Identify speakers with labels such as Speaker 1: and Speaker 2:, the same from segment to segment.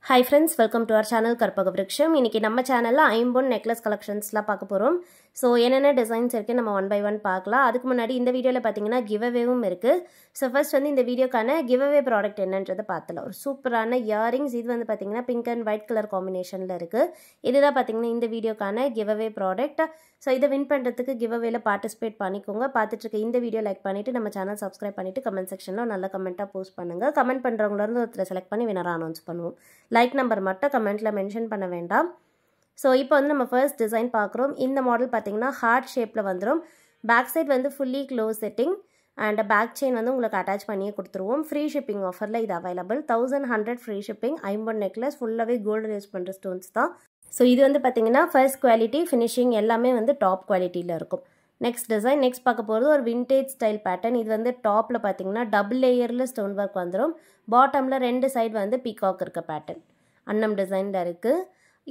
Speaker 1: Hi friends, welcome to our channel Karpagavriksham. இன்னைக்கு நம்ம சேனல்ல ஐம்பொன் நெக்லஸ் கலெக்ஷன்ஸ்லாம் பார்க்க போறோம். சோ என்னென்ன டிசைன்ஸ் இருக்கு நம்ம ஒன் பை ஒன் பார்க்கலாம். அதுக்கு முன்னாடி இந்த வீடியோல பாத்தீங்கன்னா giveawayவும் இருக்கு. சோ ஃபர்ஸ்ட் வந்து இந்த வீடியோக்கான giveaway ப்ராடக்ட் என்னன்றதை பார்த்தலாம். ஒரு சூப்பரான இயரிங்ஸ் இது வந்து பாத்தீங்கன்னா பிங்க் அண்ட் ஒயிட் கலர் காம்பினேஷன்ல இருக்கு. இதுதான் பாத்தீங்கன்னா இந்த வீடியோக்கான giveaway ப்ராடக்ட். சோ இத வின் பண்றதுக்கு giveawayல பார்ட்டிசிபேட் பண்ணிக்கோங்க. பார்த்துட்டு இருக்க இந்த வீடியோ லைக் பண்ணிட்டு நம்ம சேனல் சப்ஸ்கிரைப் பண்ணிட்டு கமெண்ட் செக்ஷன்ல நல்ல கமெண்டா போஸ்ட் பண்ணுங்க. கமெண்ட் பண்றவங்கள இருந்து ஒருத்தரை செலக்ட் பண்ணி வினரா அனௌன்ஸ் பண்ணுவோம். லைக் நம்பர் மட்டும் கமெண்ட்ல மென்ஷன் பண்ண வேண்டாம். ஸோ இப்போ வந்து நம்ம ஃபர்ஸ்ட் டிசைன் பார்க்குறோம். இந்த மாடல் பார்த்தீங்கன்னா ஹார்ட் ஷேப்பில் வந்துடும். பேக் சைட் வந்து fully close setting and back chain வந்து உங்களுக்கு அட்டாச் பண்ணியே கொடுத்துருவோம். ஃப்ரீ ஷிப்பிங் ஆஃபரில் இது அவைலபிள். 1100 free shipping. ஐம்பொன் நெக்லஸ் ஃபுல்லாகவே கோல்டு யூஸ் பண்ணுற ஸ்டோன்ஸ் தான். ஸோ இது வந்து பார்த்தீங்கன்னா ஃபர்ஸ்ட் குவாலிட்டி ஃபினிஷிங் எல்லாமே வந்து டாப் குவாலிட்டியில் இருக்கும். நெக்ஸ்ட் டிசைன் நெக்ஸ்ட் பார்க்க போகிறது ஒரு விண்டேஜ் ஸ்டைல் பேட்டர்ன். இது வந்து டாப்பில் பார்த்தீங்கன்னா டபுள் லேயரில் ஸ்டோன் ஒர்க் வந்துடும். பாட்டமில் ரெண்டு சைடு வந்து பீகாக் இருக்க பேட்டர்ன் அன்னம் டிசைனில் இருக்குது.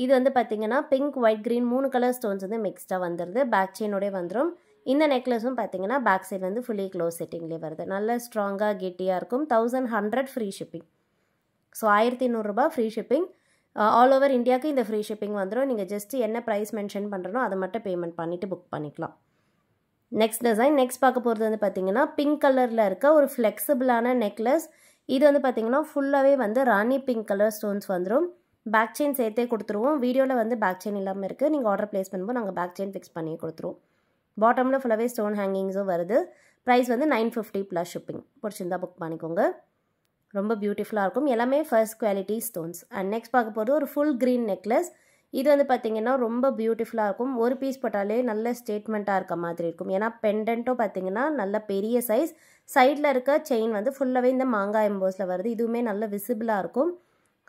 Speaker 1: இது வந்து பார்த்தீங்கன்னா pink white green 3 colour stones வந்து மிக்ஸ்டாக வந்துடுது. பேக் செயினோடய வந்துடும். இந்த நெக்லஸும் பார்த்தீங்கன்னா பேக் சைடு வந்து ஃபுல்லி க்ளோஸ் செட்டிங்லேயே வருது. நல்ல ஸ்ட்ராங்காக கெட்டியாக இருக்கும். 1100 ஃப்ரீ ஷிப்பிங். ஸோ 1200 ரூபாய் ஃப்ரீ ஷிப்பிங். ஆல் ஓவர் இந்தியாவுக்கு இந்த ஃப்ரீ ஷிப்பிங் வந்துடும். நீங்கள் ஜஸ்ட் என்ன ப்ரைஸ் மென்ஷன் பண்ணுறனோ அதை மட்டும் பேமெண்ட் பண்ணிவிட்டு புக் பண்ணிக்கலாம். நெக்ஸ்ட் டிசைன் நெக்ஸ்ட் பார்க்க போகிறது வந்து பார்த்தீங்கன்னா பிங்க் கலரில் இருக்க ஒரு ஃப்ளெக்சிபிளான நெக்லஸ். இது வந்து பார்த்தீங்கன்னா ஃபுல்லாகவே வந்து ராணி பிங்க் கலர் ஸ்டோன்ஸ் வந்துடும். பேக் செயின் சேர்த்தே கொடுத்துருவோம். வீடியோவில் வந்து பேக் செயின் இல்லாமல் இருக்குது. நீங்கள் ஆர்டர் ப்ளேஸ் பண்ணும்போது நாங்கள் பேக் செயின் ஃபிக்ஸ் பண்ணி கொடுத்துருவோம். பாட்டமில் ஃபுல்லாகவே ஸ்டோன் ஹேங்கிங்ஸும் வருது. ப்ரைஸ் வந்து 950 ப்ளஸ் ஷிப்பிங். பிடிச்சிருந்தா புக் பண்ணிக்கோங்க. ரொம்ப பியூட்டிஃபுல்லாக இருக்கும். எல்லாமே first quality stones. And next பார்க்க போகிறது ஒரு ஃபுல் க்ரீன் நெக்லஸ். இது வந்து பார்த்தீங்கன்னா ரொம்ப பியூட்டிஃபுல்லாக இருக்கும். ஒரு பீஸ் போட்டாலே நல்ல ஸ்டேட்மெண்ட்டாக இருக்க மாதிரி இருக்கும். ஏன்னா பெண்டன்ட்டும் பார்த்தீங்கன்னா நல்ல பெரிய சைஸ். சைடில் இருக்க செயின் வந்து ஃபுல்லாகவே இந்த மாங்காய் எம்போஸில் வருது. இதுவுமே நல்ல விசிபிளாக இருக்கும்.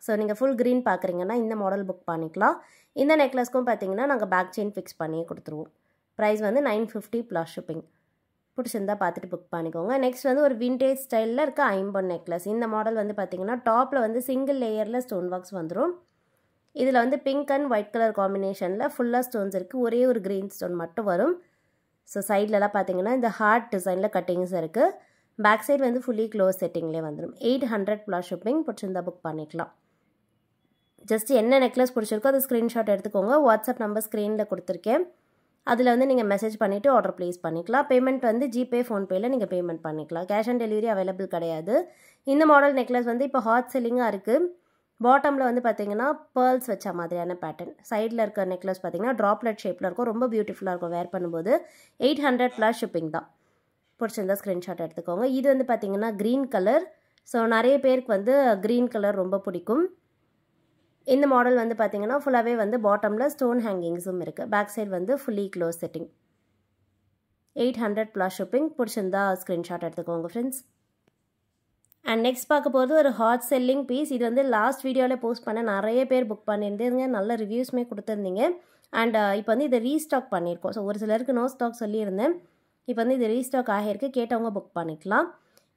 Speaker 1: ஸோ நீங்கள் ஃபுல் க்ரீன் பார்க்குறீங்கன்னா இந்த மாடல் புக் பண்ணிக்கலாம். இந்த நெக்லஸ்க்கும் பார்த்தீங்கன்னா நாங்கள் பேக் செயின் ஃபிக்ஸ் பண்ணியே கொடுத்துருவோம். ப்ரைஸ் வந்து 950 ப்ளஸ் ஷிப்பிங். பிடிச்சிருந்தா பார்த்துட்டு புக் பண்ணிக்கோங்க. நெக்ஸ்ட் வந்து ஒரு விண்டேஜ் ஸ்டைலில் இருக்க ஐம்பொன் நெக்லஸ். இந்த மாடல் வந்து பார்த்தீங்கன்னா டாப்பில் வந்து சிங்கிள் லேயரில் ஸ்டோன் ஒர்க்ஸ் வந்துடும். இதில் வந்து பிங்க் அண்ட் ஒயிட் கலர் காம்பினேஷனில் ஃபுல்லாக ஸ்டோன்ஸ் இருக்குது. ஒரே ஒரு க்ரீன் ஸ்டோன் மட்டும் வரும். ஸோ சைட்லலாம் பார்த்தீங்கன்னா இந்த ஹார்ட் டிசைனில் கட்டிங்ஸ் இருக்குது. பேக் சைடு வந்து ஃபுல்லி க்ளோஸ் செட்டிங்லேயே வந்துடும். 800 ப்ளஸ் ஷிப்பிங். பிடிச்சிருந்தா புக் பண்ணிக்கலாம். ஜஸ்ட் என்ன நெக்லஸ் பிடிச்சிருக்கோ அது ஸ்க்ரீன்ஷாட் எடுத்துக்கோங்க. வாட்ஸ்அப் நம்பர் ஸ்க்ரீனில் கொடுத்துருக்கேன். அதில் வந்து நீங்கள் மெசேஜ் பண்ணிவிட்டு ஆர்டர் ப்ளேஸ் பண்ணிக்கலாம். பேமெண்ட் வந்து ஜிபே ஃபோன்பேயில் நீங்கள் பேமெண்ட் பண்ணிக்கலாம். கேஷ் ஆன் டெலிவரி அவைலபிள் கிடையாது. இந்த மாடல் நெக்லஸ் வந்து இப்போ ஹாட் செல்லிங்காக இருக்குது. பாட்டமில் வந்து பார்த்தீங்கன்னா பேர்ல்ஸ் வச்ச மாதிரியான பேட்டர்ன். சைடில் இருக்க நெக்லஸ் பார்த்தீங்கன்னா ட்ராப்லெட் ஷேப்பில் இருக்கும். ரொம்ப பியூட்டிஃபுல்லாக இருக்கும் வேர் பண்ணும்போது. 800 ப்ளஸ் ஷிப்பிங் தான். பிடிச்சிருந்தா ஸ்க்ரீன்ஷாட் எடுத்துக்கோங்க. இது வந்து பார்த்தீங்கன்னா க்ரீன் கலர். ஸோ நிறைய பேருக்கு வந்து க்ரீன் கலர் ரொம்ப பிடிக்கும். இந்த மாடல் வந்து பார்த்தீங்கன்னா ஃபுல்லாகவே வந்து பாட்டமில் ஸ்டோன் ஹேங்கிங்ஸும் இருக்குது. பேக் சைடு வந்து fully close setting. 800 plus shipping. பிடிச்சிருந்தா ஸ்க்ரீன்ஷாட் எடுத்துக்கோங்க ஃப்ரெண்ட்ஸ். அண்ட் நெக்ஸ்ட் பார்க்க போகிறது ஒரு ஹாட் செல்லிங் பீஸ். இது வந்து லாஸ்ட் வீடியோவில் போஸ்ட் பண்ண நிறைய பேர் புக் பண்ணியிருந்தீங்க. நல்ல ரிவ்யூஸ்மே கொடுத்துருந்தீங்க. அண்ட் இப்போ வந்து இதை ரீஸ்டாக் பண்ணியிருக்கோம். ஸோ ஒரு சிலருக்கு நோ ஸ்டாக் சொல்லியிருந்தேன். இப்போ வந்து இது ரீஸ்டாக் ஆகியிருக்கு. கேட்டவங்க புக் பண்ணிக்கலாம்.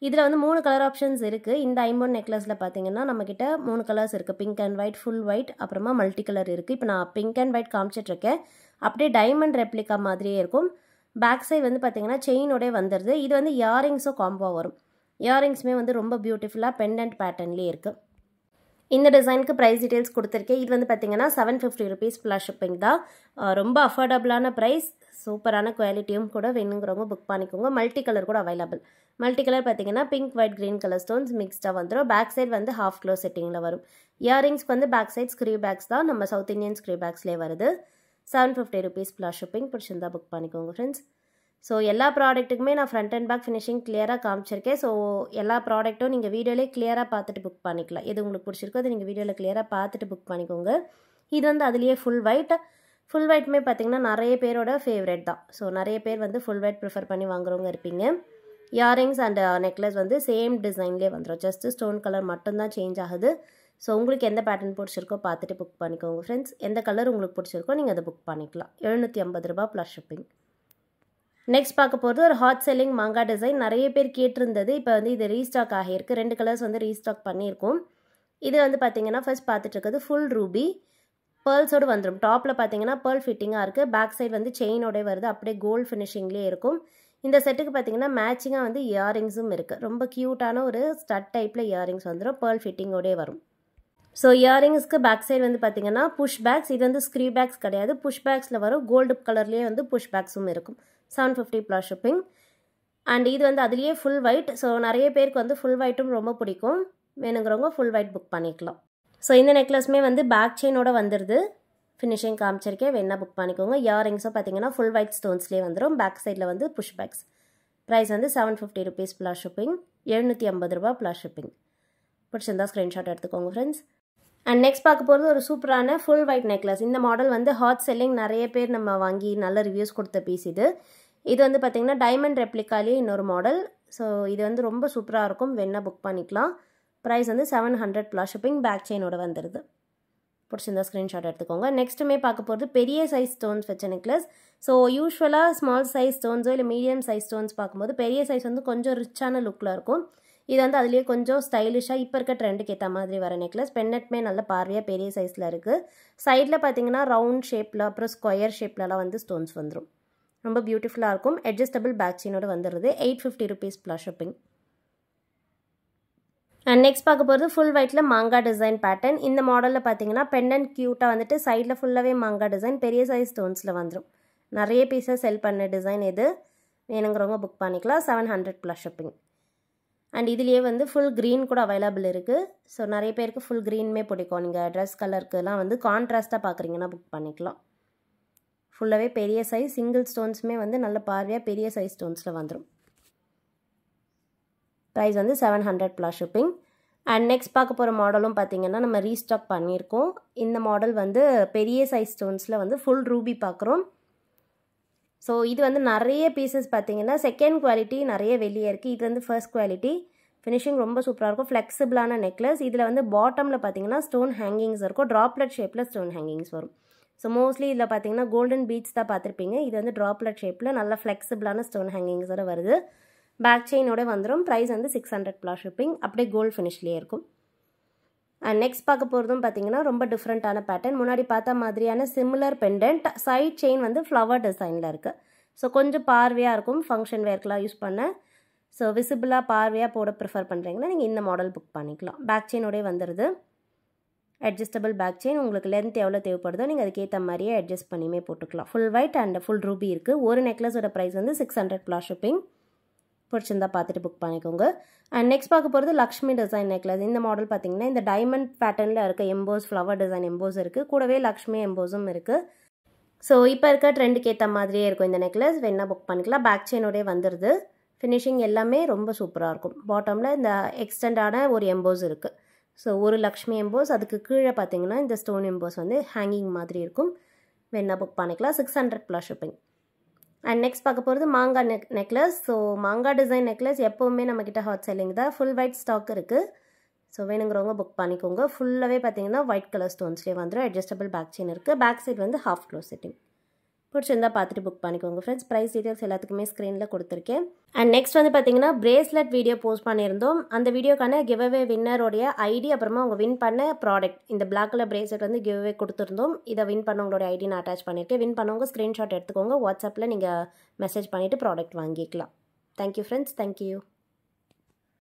Speaker 1: இதில் வந்து 3 கலர் ஆப்ஷன்ஸ் இருக்குது. இந்த ஐம்பொன் நெக்லஸில் பார்த்தீங்கன்னா நம்மக்கிட்ட 3 கலர்ஸ் இருக்குது. Pink and white, full white, அப்புறமா மல்டி கலர் இருக்குது. இப்போ நான் பிங்க் அண்ட் ஒயிட் காமிச்சிட்ருக்கேன். அப்படியே டைமண்ட் ரெப்ளிகா மாதிரியே இருக்கும். பேக் சைடு வந்து பார்த்தீங்கன்னா செயினோடய வந்துடுது. இது வந்து இயரிங்ஸும் காம்போ வரும். இயரிங்ஸுமே வந்து ரொம்ப பியூட்டிஃபுல்லாக பெண்டன்ட் பேட்டர்ன்லேயே இருக்குது. இந்த டிசைனுக்கு ப்ரைஸ் டீட்டெயில்ஸ் கொடுத்துருக்கேன். இது வந்து பார்த்தீங்கன்னா 750 ருபீஸ் ப்ளஸ் ஷிப்பிங் தான். ரொம்ப அஃபோர்டபுளான ப்ரைஸ். சூப்பரான குவாலிட்டியும் கூட வேணுங்கிறவங்க புக் பண்ணிக்கோங்க. மல்டி கலர் கூட அவைலபிள். மல்டி கலர் பார்த்தீங்கன்னா pink white green colour stones மிக்ஸ்டாக வந்துடும். பேக் சைடு வந்து ஹாஃப் க்ளோஸ் செட்டிங்கில் வரும். இயரிங்ஸ்க்கு வந்து பேக் சைட் ஸ்க்ரீ பேக்ஸ் தான். நம்ம சவுத் இந்தியன் ஸ்க்ரீ பேக்ஸ்லேயே வருது. 750 ருபீஸ் ப்ளஸ் ஷிப்பிங். பிடிச்சிருந்தா புக் பண்ணிக்கோங்க ஃப்ரெண்ட்ஸ். ஸோ எல்லா ப்ராடக்ட்டுக்குமே நான் ஃப்ரண்ட் அண்ட் பேக் ஃபினிஷிங் கிளியராக காமிச்சிருக்கேன். ஸோ எல்லா ப்ராடக்ட்டும் நீங்கள் வீடியோலேயே கிளியராக பார்த்துட்டு புக் பண்ணிக்கலாம். எது உங்களுக்கு பிடிச்சிருக்கோ அது நீங்கள் வீடியோவில் கிளியராக பார்த்துட்டு புக் பண்ணிக்கோங்க. இது வந்து அதுலேயே ஃபுல் ஒயிட். ஃபுல் ஒயிட்டுமே பார்த்தீங்கன்னா நிறைய பேரோட ஃபேவரட் தான். ஸோ நிறைய பேர் வந்து ஃபுல் ஒயிட் ப்ரிஃபர் பண்ணி வாங்குறவங்க இருப்பீங்க. இயரிங்ஸ் அண்ட் நெக்லஸ் வந்து சேம் டிசைன்லேயே வந்துடும். ஜஸ்ட்டு ஸ்டோன் கலர் மட்டும்தான் சேஞ்ச் ஆகுது. ஸோ உங்களுக்கு எந்த பேட்டர்ன் பிடிச்சிருக்கோ பார்த்துட்டு புக் பண்ணிக்கோங்க ஃப்ரெண்ட்ஸ். எந்த கலர் உங்களுக்கு பிடிச்சிருக்கோ நீங்கள் அதை புக் பண்ணிக்கலாம். 750 ரூபாய் ப்ளஸ் ஷிப்பிங். நெக்ஸ்ட் பார்க்க போகிறது ஒரு ஹாட் செல்லிங் மாங்கா டிசைன். நிறைய பேர் கேட்டிருந்தது. இப்போ வந்து இது ரீஸ்டாக் ஆகியிருக்கு. 2 கலர்ஸ் வந்து ரீஸ்டாக் பண்ணியிருக்கோம். இது வந்து பார்த்தீங்கன்னா ஃபர்ஸ்ட் பார்த்துட்டு இருக்கிறது ஃபுல் ரூபி பேர்ல்ஸோடு வந்துடும். டாப்பில் பார்த்தீங்கன்னா பேர்ல் ஃபிட்டிங்காக இருக்குது. பேக் சைடு வந்து செயினோடய வருது. அப்படியே கோல்டு ஃபினிஷிங்லேயே இருக்கும். இந்த செட்டுக்கு பார்த்தீங்கன்னா மேட்சிங்காக வந்து இயரிங்ஸும் இருக்குது. ரொம்ப க்யூட்டான ஒரு ஸ்டட் டைப்பில் இயரிங்ஸ் வந்துடும். பேர்ல் ஃபிட்டிங்கோடே வரும். ஸோ இயரிங்ஸ்க்கு பேக் சைடு வந்து பார்த்தீங்கன்னா புஷ் பேக்ஸ், இது வந்து ஸ்க்ரீ பேக்ஸ் கிடையாது, புஷ் பேக்ஸில் வரும். கோல்டு கலர்லேயே வந்து புஷ் பேக்ஸும் இருக்கும். 750 ப்ளஸ் ஷிப்பிங். அண்ட் இது வந்து அதுலேயே ஃபுல் ஒயிட். ஸோ நிறைய பேருக்கு வந்து ஃபுல் ஒயிட்டும் ரொம்ப பிடிக்கும். வேணுங்கிறவங்க ஃபுல் ஒயிட் புக் பண்ணிக்கலாம். ஸோ இந்த நெக்லஸுமே வந்து பேக் செயினோட வந்துடுது. ஃபினிஷிங் காமிச்சிருக்கேன், வேணா புக் பண்ணிக்கோங்க. இயரிங்ஸும் பார்த்தீங்கன்னா ஃபுல் ஒயிட் ஸ்டோன்ஸ்லேயே வந்துடும். பேக் சைடில் வந்து புஷ் பேக்ஸ். ப்ரைஸ் வந்து 750 ருபீஸ் ப்ளஸ் ஷிப்பிங். 750 ரூபா ப்ளஸ் ஷிப்பிங். பிடிச்சிருந்தா ஸ்க்ரீன்ஷாட் எடுத்துக்கோங்க ஃப்ரெண்ட்ஸ். அண்ட் நெக்ஸ்ட் பார்க்க போகிறது ஒரு சூப்பரான ஃபுல் ஒயிட் நெக்லஸ். இந்த மாடல் வந்து ஹாட் செல்லிங், நிறைய பேர் நம்ம வாங்கி நல்ல ரிவ்யூஸ் கொடுத்த பீஸ் இது. இது வந்து பார்த்திங்கன்னா டைமண்ட் ரெப்ளிகாலேயே இன்னொரு மாடல். ஸோ இது வந்து ரொம்ப சூப்பராக இருக்கும், வேணா புக் பண்ணிக்கலாம். ப்ரைஸ் வந்து 700 ப்ளஸ் ஷிப்பிங். பேக் செயினோட வந்துடுது. பிடிச்சிருந்தா ஸ்க்ரீன்ஷாட் எடுத்துக்கோங்க. நெக்ஸ்ட்டுமே பார்க்க போகிறது பெரிய சைஸ் ஸ்டோன்ஸ் வச்ச நெக்லஸ். ஸோ யூஸ்வலாக ஸ்மால் சைஸ் ஸ்டோன்ஸோ இல்லை மீடியம் சைஸ் ஸ்டோன்ஸ் பார்க்கும்போது பெரிய சைஸ் வந்து கொஞ்சம் ரிச்சான லுக்கில் இருக்கும். இது வந்து அதுலேயே கொஞ்சம் ஸ்டைலிஷாக இப்போ இருக்க ட்ரெண்டுக்கு ஏற்ற மாதிரி வர நெக்லஸ். பென்னட்மே நல்ல பார்வையாக பெரிய சைஸில் இருக்குது. சைடில் பார்த்தீங்கன்னா ரவுண்ட் ஷேப்பில் அப்புறம் ஸ்கொயர் ஷேப்லலாம் வந்து ஸ்டோன்ஸ் வந்துடும். ரொம்ப பியூட்டிஃபுல்லாக இருக்கும். அட்ஜஸ்டபிள் பேக் செயினோட வந்துடுது. 850 rupees plus shipping. And next பார்க்க போகிறது ஃபுல் ஒயிட்டில் மாங்கா டிசைன் பேட்டர்ன். இந்த மாடலில் பார்த்தீங்கன்னா பெண்டன்ட் க்யூட்டாக வந்துட்டு சைடில் ஃபுல்லாகவே மாங்கா டிசைன் பெரிய சைஸ் ஸ்டோன்ஸில் வந்துடும். நிறைய பீஸஸ் செல் பண்ண டிசைன் இது. வேணுங்கிறவங்க புக் பண்ணிக்கலாம். 700 ப்ளஸ் ஷிப்பிங். அண்ட் இதுலேயே வந்து ஃபுல் க்ரீன் கூட அவைலபிள் இருக்குது. ஸோ நிறைய பேருக்கு ஃபுல் க்ரீனுமே பிடிக்கும். நீங்கள் ட்ரெஸ் கலருக்குலாம் வந்து கான்ட்ராஸ்ட்டாக பார்க்குறீங்கன்னா புக் பண்ணிக்கலாம். ஃபுல்லாகவே பெரிய சைஸ் சிங்கிள் ஸ்டோன்ஸுமே வந்து நல்ல பார்வையாக பெரிய சைஸ் ஸ்டோன்ஸில் வந்துடும். ப்ரைஸ் வந்து 700 ப்ளஸ் ஷிப்பிங். அண்ட் நெக்ஸ்ட் பார்க்க போகிற மாடலும் பார்த்திங்கன்னா நம்ம ரீஸ்டாக் பண்ணியிருக்கோம். இந்த மாடல் வந்து பெரிய சைஸ் ஸ்டோன்ஸில் வந்து ஃபுல் ரூபி பார்க்குறோம். ஸோ இது வந்து நிறைய பீசஸ் பார்த்திங்கன்னா செகண்ட் குவாலிட்டி நிறைய வெளியே இருக்குது. இது வந்து ஃபர்ஸ்ட் குவாலிட்டி. ஃபினிஷிங் ரொம்ப சூப்பராக இருக்கும். ஃப்ளெக்சிபிளான நெக்லஸ். இதில் வந்து பாட்டமில் பார்த்திங்கன்னா ஸ்டோன் ஹேங்கிங்ஸ் இருக்கும். ட்ராப்லெட் ஷேப்பில் ஸ்டோன் ஹேங்கிங்ஸ் வரும். ஸோ மோஸ்ட்லி இதில் பார்த்தீங்கன்னா கோல்டன் பீட்ஸ் தான் பார்த்துருப்பீங்க. இது வந்து ட்ராப்லெட் ஷேப்பில் நல்ல ஃப்ளெக்சிபிளான ஸ்டோன் ஹேங்கிங்ஸோட வருது. பேக் செயினோட வந்துடும். ப்ரைஸ் வந்து 600 ப்ளஸ் ஷிப்பிங். அப்படியே கோல்டு ஃபினிஷ்லேயே இருக்கும். அண்ட் நெக்ஸ்ட் பார்க்க போகிறதும் பார்த்தீங்கன்னா ரொம்ப டிஃப்ரெண்ட்டான பேட்டர்ன். முன்னாடி பார்த்த மாதிரியான சிமிலர் பெண்டன்ட். சைட் செயின் வந்து ஃப்ளவர் டிசைனில் இருக்குது. ஸோ கொஞ்சம் பார்வையாக இருக்கும். ஃபங்க்ஷன் வேர்க்கெலாம் யூஸ் பண்ண. ஸோ விசிபிளாக பார்வையாக போட ப்ரிஃபர் பண்ணுறீங்கன்னா நீங்கள் இந்த மாடல் புக் பண்ணிக்கலாம். பேக் செயினோடய வந்துடுது. Adjustable back chain. உங்களுக்கு லென்த் எவ்வளோ தேவைப்படுதோ நீங்கள் அதுக்கேற்ற மாதிரியே அட்ஜஸ்ட் பண்ணியுமே போட்டுக்கலாம். Full white and full ruby இருக்குது. ஒரு நெக்லஸோட ப்ரைஸ் வந்து 600 ப்ளஸ் ஷிப்பிங். பிடிச்சிருந்தா பார்த்துட்டு புக் பண்ணிக்கோங்க. அண்ட் நெக்ஸ்ட் பார்க்க போகிறது லக்ஷ்மி டிசைன் நெக்லஸ். இந்த மாடல் பார்த்தீங்கன்னா இந்த டைமண்ட் பேட்டர்னில் இருக்க எம்போஸ், ஃப்ளவர் டிசைன் எம்போஸ் இருக்குது. கூடவே லக்ஷ்மி எம்போஸும் இருக்குது. ஸோ இப்போ இருக்க ட்ரெண்டுக்கு ஏற்ற மாதிரியே இருக்கும் இந்த நெக்லஸ். வேணா புக் பண்ணிக்கலாம். பேக் செயினோடய வந்துடுது. ஃபினிஷிங் எல்லாமே ரொம்ப சூப்பராக இருக்கும். பாட்டமில் இந்த எக்ஸ்டெண்டான ஒரு எம்போஸ் இருக்குது. ஸோ ஒரு லக்ஷ்மி எம்போஸ், அதுக்கு கீழே பார்த்தீங்கன்னா இந்த ஸ்டோன் எம்போஸ் வந்து ஹேங்கிங் மாதிரி இருக்கும். வேணா புக் பண்ணிக்கலாம். 600 ப்ளஸ் ஷிப்பிங். அண்ட் நெக்ஸ்ட் பார்க்க போகிறது மாங்கா நெக்லஸ். ஸோ மாங்கா டிசைன் நெக்லஸ் எப்போவுமே நம்மக்கிட்ட ஹாட் செல்லிங் தான். ஃபுல் ஒயிட் ஸ்டாக் இருக்குது. ஸோ வேணுங்கிறவங்க புக் பண்ணிக்கோங்க. ஃபுல்லாகவே பார்த்தீங்கன்னா ஒயிட் கலர் ஸ்டோன்ஸ்லேயே வந்துடும். அட்ஜஸ்டபிள் பேக் செயின் இருக்குது. பேக் சைட் வந்து ஹாஃப் க்ளோஸ் செட்டிங். பிடிச்சிருந்தா பார்த்துட்டு புக் பண்ணிக்கோங்க ஃப்ரெண்ட்ஸ். ப்ரைஸ் டீட்டெயில்ஸ் எல்லாத்துக்குமே ஸ்க்ரீனில் கொடுத்துருக்கேன். அண்ட் நெக்ஸ்ட் வந்து பார்த்தீங்கன்னா பிரேஸ்லெட் வீடியோ போஸ்ட் பண்ணியிருந்தோம். அந்த வீடியோக்கான கிவ்அவே வின்னருடைய ஐடி அப்புறமா அவங்க வின் பண்ண ப்ராடக்ட் இந்த பிளாக் கலர் பிரேஸ்லெட் வந்து கிவ்அவே கொடுத்துருந்தோம். இதை வின் பண்ணவங்களோட ஐடி நான் அட்டாச் பண்ணியிருக்கேன். வின் பண்ணவங்க ஸ்க்ரீன்ஷாட் எடுத்துக்கோங்க. வாட்ஸ்அப்பில் நீங்கள் மெசேஜ் பண்ணிவிட்டு ப்ராடக்ட் வாங்கிக்கலாம். Thank you friends. தேங்க்யூ.